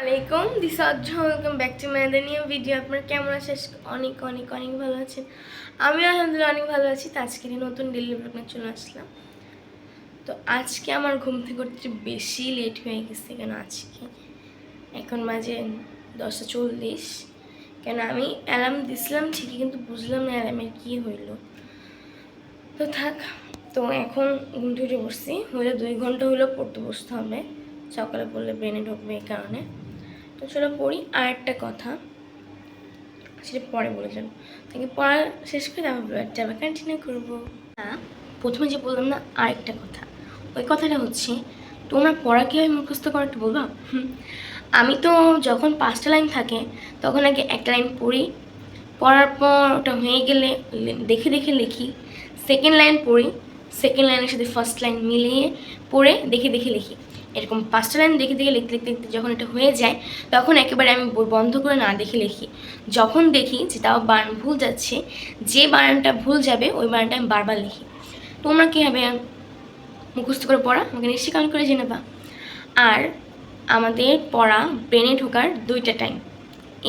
আলাইকুম this welcome back to my new video. আপনারা কেমন আছেন? অনেক অনেক অনেক ভালো আছেন। আমি আলহামদুলিল্লাহ অনেক ভালো আছি। তো আজকে নতুন ডেইলি ব্লগ নিয়ে চলে আসলাম। তো আজকে আমার ঘুম থেকে উঠতে বেশি লেট হয়ে গেছে। কেন আজকে এখন বাজে 10:40। কেন আমি অ্যালার্ম দিছিলাম ঠিকই, কিন্তু বুঝলাম না অ্যালার্মের কী হইল। তো থাক, তো এখন ঘুম থেকে উঠে বসছি। হইলে 2 ঘন্টা হলেও পড়তে বসতে হবে, সকালে পড়লে ব্রেনে ঢুকবে এই কারণে। তো চলো পড়ি। আর একটা কথা সেটা পরে বলে যাবো, তাকে পড়া শেষ করে আমি ব্লগটা আবার কন্টিনিউ করবো। হ্যাঁ, প্রথমে যে বললাম না, আরেকটা কথা, ওই কথাটা হচ্ছে তোমরা পড়া কীভাবে মুখস্থ করো একটু বলবা? আমি তো যখন 5টা লাইন থাকে তখন আগে একটা লাইন পড়ি, পড়ার পর ওটা হয়ে গেলে দেখে দেখে লিখি। সেকেন্ড লাইন পড়ি, সেকেন্ড লাইনের সাথে ফার্স্ট লাইন মিলিয়ে পড়ে দেখে দেখে লিখি। এরকম 5টা লাইন দেখে দেখে লিখতে লিখতে লিখতে যখন এটা হয়ে যায় তখন একেবারে আমি বই বন্ধ করে না দেখে লিখি। যখন দেখি যে তাও বানান ভুল যাচ্ছে, যে বানানটা ভুল যাবে ওই বানানটা আমি বারবার লিখি। তোমরা কীভাবে মুখস্থ করে পড়া আমাকে নিশ্চয়ই কমেন্ট করে জানাবা। আর আমাদের পড়া ব্রেনে ঢোকার 2টা টাইম,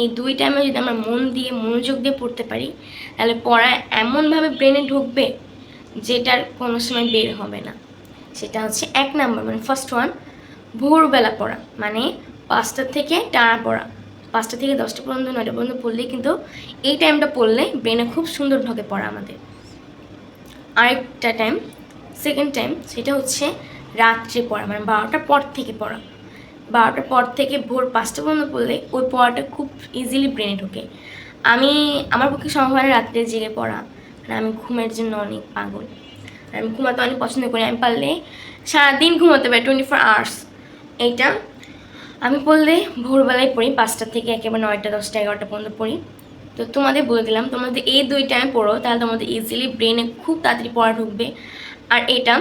এই 2 টাইমে যদি আমরা মন দিয়ে মনোযোগ দিয়ে পড়তে পারি তাহলে পড়া এমনভাবে ব্রেনে ঢুকবে যেটার কোনো সময় বের হবে না। সেটা হচ্ছে 1 নাম্বার, মানে ফার্স্ট ওয়ান, ভোরবেলা পড়া, মানে 5টা থেকে টানা পড়া। 5টা থেকে 10টা পর্যন্ত 9টা পর্যন্ত পড়লেই কিন্তু এই টাইমটা পড়লে ব্রেনে খুব সুন্দর ঢোকে পড়া আমাদের। আরেকটা টাইম, সেকেন্ড টাইম, সেটা হচ্ছে রাত্রে পড়া, মানে 12টার পর থেকে পড়া। 12টার পর থেকে ভোর 5টা পর্যন্ত পড়লে ওই পড়াটা খুব ইজিলি ব্রেনে ঢোকে। আমার পক্ষে সম্ভব হয় না রাত্রে জেগে পড়া, মানে আমি ঘুমের জন্য অনেক পাগল। আমি ঘুমাতে অনেক পছন্দ করি। আমি পারলে সারাদিন ঘুমাতে পারি, 24 আওয়ার্স। এইটা আমি পড়লে ভোরবেলায় পড়ি, 5টা থেকে একেবারে 9টা 10টা 11টা পর্যন্ত পড়ি। তো তোমাদের বলে দিলাম, তোমাদের এই 2 টাইমে পড়ো তাহলে তোমাদের ইজিলি ব্রেনে খুব তাড়াতাড়ি পড়া ঢুকবে। আর এটা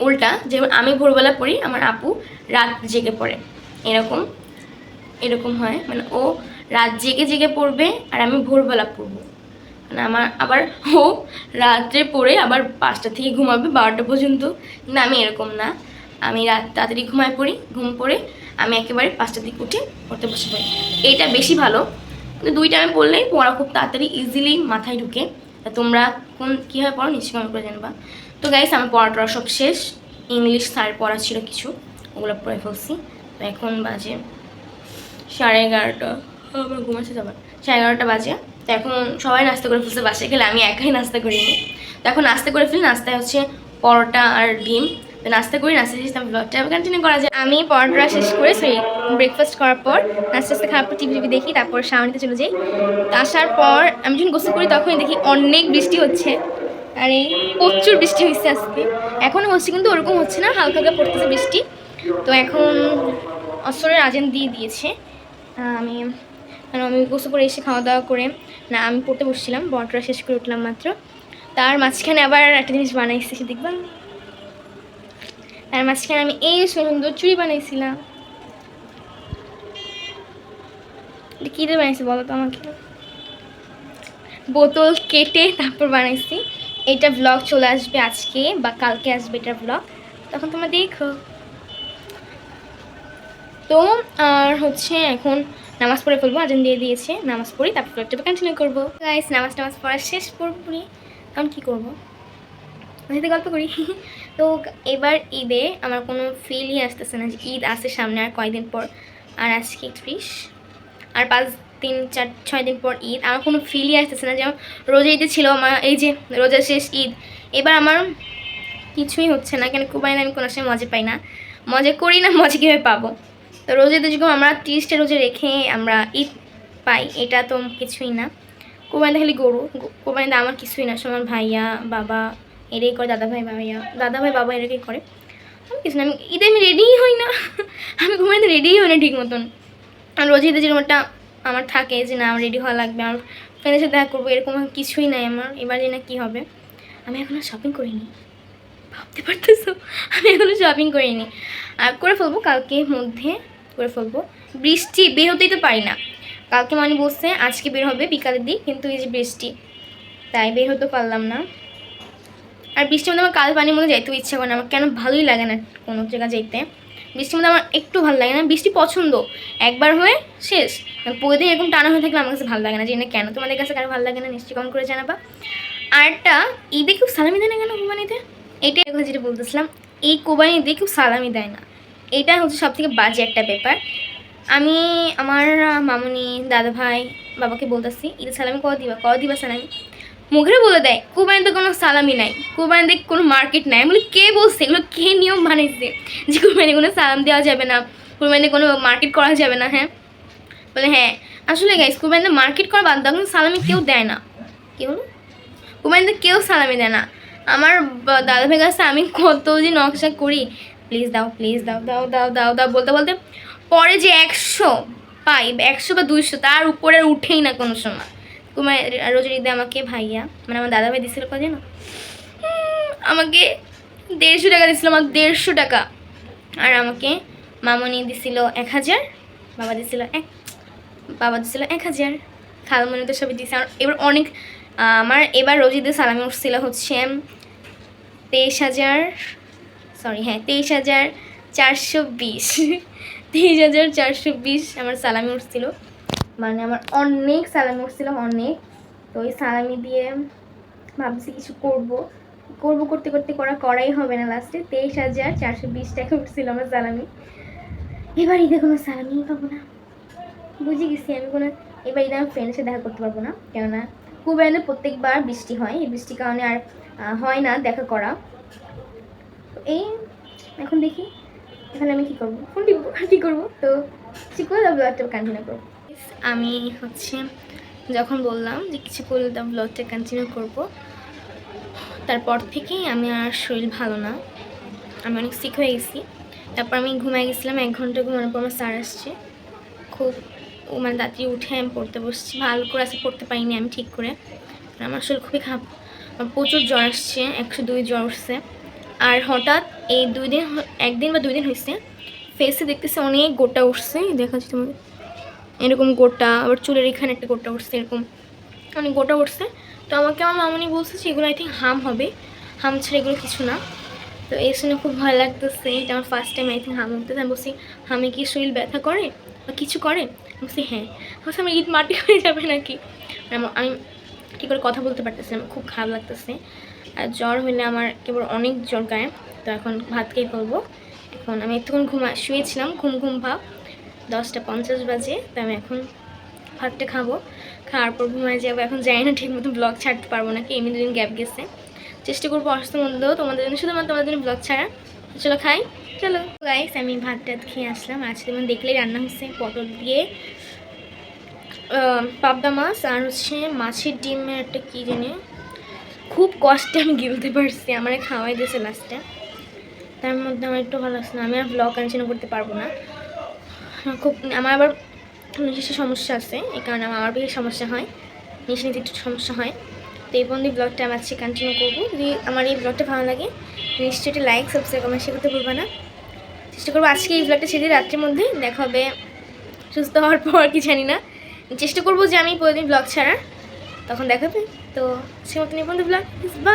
উল্টা, যেমন আমি ভোরবেলা পড়ি, আমার আপু রাত জেগে পড়ে, এরকম এরকম হয়। মানে ও রাত জেগে জেগে পড়বে আর আমি ভোরবেলা পড়বো। মানে আমার আবার ও রাত্রে পড়ে আবার 5টা থেকে ঘুমাবে 12টা পর্যন্ত, কিন্তু আমি এরকম না। আমি রাত তাড়াতাড়ি ঘুমায় পড়ি, ঘুম পড়ে আমি একেবারে 5টার দিকে উঠে পড়তে বসে পড়ি। এইটা বেশি ভালো, কিন্তু 2 টাইমে পড়লেই পড়া খুব তাড়াতাড়ি ইজিলি মাথায় ঢুকে। তা তোমরা কীভাবে পড়ো নিশ্চয়ই কমেন্ট করে জানবা। তো গাইস, আমার পড়াটা সব শেষ। ইংলিশ স্যার পড়া ছিল কিছু, ওগুলো পড়ে ফেলছি। তো এখন বাজে 11:30, আমার ঘুমাচ্ছে যাবার 11:30 বাজে। তো এখন সবাই নাস্তা করে ফেলছে, বাসায় গেলে আমি একাই নাস্তা করিনি। তো এখন নাস্তা করে ফেলি, নাস্তায় হচ্ছে পরোটা আর ডিম। তো নাস্তা করি, নাস্তা শেষ আমি ব্লগটা কন্টিনিউ করা যায়। আমি পরোটা শেষ করে ব্রেকফাস্ট করার পর নাস্তা আস্তে খাওয়ার পর টিভি দেখি, তারপর সামনেতে চলে যাই। আসার পর আমি যখন গোসল করি তখনই দেখি অনেক বৃষ্টি হচ্ছে। আরে প্রচুর বৃষ্টি হয়েছে আজকে, এখনও হচ্ছে কিন্তু ওরকম হচ্ছে না, হালকা হালকা পড়তেছে বৃষ্টি। তো এখন অসরের আজান দিয়ে দিয়েছে। আমি গোসল করে এসে খাওয়া দাওয়া করে না আমি পড়তে বসছিলাম, বড়টা শেষ করে উঠলাম মাত্র। তার মাঝখানে আবার একটা জিনিস বানাইছি, সে দেখবা। তার মাঝখানে আমি এই সুন্দর চুড়ি বানাইছিলাম। এটা কী দিয়ে বানাইছি বলো তো আমাকে? বোতল কেটে তারপর বানাইছি। এটা ব্লগ চলে আসবে আজকে বা কালকে আসবে এটা ব্লগ, তখন তোমরা দেখো। তো আর হচ্ছে এখন নামাজ পড়ে ফেলবো, আজান দিয়ে দিয়েছে, নামাজ পড়ি তারপর ব্লগটা কন্টিনিউ করবো। গাইস, নামাজ পড়া শেষ পুরোপুরি। কারণ কী করবো, সাথে গল্প করি। তো এবার ঈদে আমার কোনো ফিলই আসতেছে না যে ঈদ আসে সামনে আর কয়েকদিন পর। আর আজকে 31, আর 5 দিন 4-6 দিন পর ঈদ। আমার কোনো ফিলই আসতেছে না। যেমন রোজা ঈদে ছিল আমার, এই যে রোজা শেষ ঈদ, এবার আমার কিছুই হচ্ছে না। কেন কুরবানিতে আমি কোনো সময় মজা পাই না, মজা করি না, মজা কীভাবে পাবো? তো রোজা ঈদে যখন আমরা 30টা রোজা রেখে আমরা ঈদ পাই, এটা তো কিছুই না। কুরবানিতে খালি গরু, কুরবানিতে আমার কিছুই না। সমান ভাইয়া বাবা এটাই করে, দাদা ভাই বাবা এটাকেই করে, আমি কিছু না। আমি ঈদে আমি রেডিই হই না। আমি কুরবানিতে রেডিই হই না ঠিক মতন। আর রোজা ঈদে যেরকম একটা আমার থাকে যে না আমার রেডি হওয়া লাগবে, আমার ফ্রেন্ডের সাথে দেখা করবো, এরকম কিছুই নাই আমার। এবার যে না কী হবে, আমি এখনও শপিং করিনি, ভাবতে পারতেছো? আমি এখনও শপিং করিনি, আর করে ফেলবো কালকের মধ্যে করে ফেলবো। বৃষ্টি, বের হতেই তো পারি না। কালকে মানে বলছে আজকে বের হবে বিকালের দিক, কিন্তু এই যে বৃষ্টি, তাই বের হতে পারলাম না। আর বৃষ্টির মধ্যে আমার কাল পানির মধ্যে যাইতেও ইচ্ছা করে না, আমার কেন ভালোই লাগে না কোনো জায়গা যেতে। বৃষ্টির মধ্যে আমার একটু ভালো লাগে না, বৃষ্টি পছন্দ একবার হয়ে শেষ, প্রতিদিন এরকম টানা হয়ে থাকলে আমার কাছে ভালো লাগে না, জানি না কেন, তোমাদের কাছে কারো ভালো লাগে না নিশ্চয়ই কমেন্ট করে জানাবা। আরটা ঈদে কেউ সালামি দেয় না কেন কোরবানিতে, এইটাই এখন যেটা বলতেছিলাম, এই কোরবানিতে কেউ সালামি দেয় না, এটা হচ্ছে সব থেকে বাজে একটা ব্যাপার। আমি আমার মামুনি দাদা ভাই বাবাকে বলতেছি ঈদের সালামি কত দিবা সালামি, মুখে বলে দেয় কোরবানিতে কোনো সালামি নাই, কোরবানিতে কোনো মার্কেট নাই। আমি বলি কে বলছে এগুলো, কে নিয়ম বানাইছে যে কোরবানি কোনো সালাম দেওয়া যাবে না, কোরবানিতে কোনো মার্কেট করা যাবে না? হ্যাঁ বলে হ্যাঁ আসলে গাইস কোরবানিতে মার্কেট করা বাদ দাও, কিন্তু সালামি কেউ দেয় না। কি বলো, কোরবানিতে কেউ সালামি দেয় না। আমার দাদা ভাই কাছে আমি কত যে নকশা করি, প্লিজ দাও প্লিজ দাও দাও দাও দাও দাও বলতে বলতে পরে যে 100 পাই, 100 বা 200 তার উপরে উঠেই না কোনো সময়। কুমার রোজের ঈদে আমাকে ভাইয়া মানে আমার দাদা ভাই দিছিল কত জানো, আমাকে 150 টাকা দিছিল, আমার 150 টাকা। আর আমাকে মামনি দিছিল 1000, বাবা দিছিল 1000, খালামনি তো সবই দিছে। এবার অনেক আমার এবার রোজিদের সালামি উঠছিল হচ্ছে 23,000, সরি হ্যাঁ 23,420, 23,420 আমার সালামি উঠছিল, মানে আমার অনেক সালামি উঠছিল অনেক। তো ওই সালামি দিয়ে ভাবছি কিছু করতে করতে করাই হবে না, লাস্টে 23,420 টাকা উঠছিল আমার সালামি। এবার ঈদে কোনো সালামিই পাবো না, বুঝে গেছি আমি কোনো, এবার ঈদে আমার ফ্রেন্ডের সাথে দেখা করতে পারবো না, কেননা কুরবানিতে প্রত্যেকবার বৃষ্টি হয়, এই বৃষ্টির কারণে আর হয় না দেখা করা। এই এখন দেখি এখানে আমি কী করবো, ফোন টিপবো আর কী করবো। তো ঠিক করে ব্লগটা কন্টিনিউ করবো। আমি হচ্ছে যখন বললাম যে কিছু করলে তো ব্লগটা কন্টিনিউ করবো, তারপর থেকেই আমি আর শরীর ভালো না, আমি অনেক সিক হয়ে গেছি। তারপর আমি ঘুমাই গেছিলাম, 1 ঘন্টা ঘুমানোর পর আমার স্যার আসছে, খুব মানে তাড়াতাড়ি উঠে আমি পড়তে বসছি, ভালো করে আসে পড়তে পারিনি আমি ঠিক করে, আমার শরীর খুবই খারাপ, আমার প্রচুর জ্বর আসছে, 102 জ্বর উঠছে। আর হঠাৎ এই 2 দিন, 1 দিন বা 2 দিন হয়েছে ফেসে দেখতেছে অনেক গোটা উঠছে, দেখাচ্ছি তোমাদের এরকম গোটা, আবার চুলের এখানে একটা গোটা উঠছে, এরকম অনেক গোটা উঠছে। তো আমাকে আমার মামনি বলছে যে এগুলো আই থিঙ্ক হাম হবে, হাম ছাড়া এগুলো কিছু না। তো এই শুনে খুব ভয় লাগতেছে, এটা আমার ফার্স্ট টাইম আই থিঙ্ক হাম উঠতেছে। আমি বলছি হামে কি শরীর ব্যথা করে বা কিছু করে, বলছি হ্যাঁ, বলছি আমার ঈদ মাটি হয়ে যাবে নাকি, আমি কী করে কথা বলতে পারতেছি, আমার খুব খারাপ লাগতেছে। আর জ্বর হলে আমার কেবল অনেক জ্বর গায়ে। তো এখন ভাত খেয়ে ফেলবো, এখন আমি একটুক্ষণ শুয়েছিলাম, ঘুম ভাব, 10:50 বাজে। তো আমি এখন ভাতটা খাবো, খাওয়ার পর ঘুমায় যাবো। এখন যাই না ঠিক মতো ব্লগ ছাড়তে পারবো নাকি, এমনি 2 দিন গ্যাপ গেছে, চেষ্টা করবো অসুস্থ মধ্যেও তোমাদের জন্য, শুধুমাত্র তোমাদের জন্য ব্লগ ছাড়া। চলো খাই, চলো গাইস। আমি ভাত খেয়ে আসলাম, আজকে যেমন দেখলেই রান্না হচ্ছে পটল দিয়ে পাবদা মাছ, আর হচ্ছে মাছের ডিমের একটা কী জানি, খুব কষ্টে আমি গিলতে পারছি, আমার খাওয়াই দিয়েছে লাস্টে। তার মধ্যে আমার একটু ভালো লাগছে না, আমি আর ব্লগ কন্টিনিউ করতে পারবো না, খুব আমার আবার নিঃশ্বাসের সমস্যা আছে, এই কারণে আমার বেশি সমস্যা হয়, নিঃশ্বাস নিতে একটু সমস্যা হয়। তো এই বন্ধু ব্লগটা আমি আজকে কন্টিনিউ করবো। যদি আমার এই ব্লগটা ভালো লাগে নিশ্চয়ই লাইক সাবস্ক্রাইব কমেন্ট শেয়ার করতে ভুলবা না। চেষ্টা করবো আজকে এই ব্লগটা ছেড়ে রাত্রির মধ্যে দেখা হবে, সুস্থ হওয়ার পর কি জানি না, চেষ্টা করবো যে আমি প্রতিদিন ব্লগ ছাড়ার, তখন দেখাবে। তো সে মতন এই বন্ধু ব্লগ, বা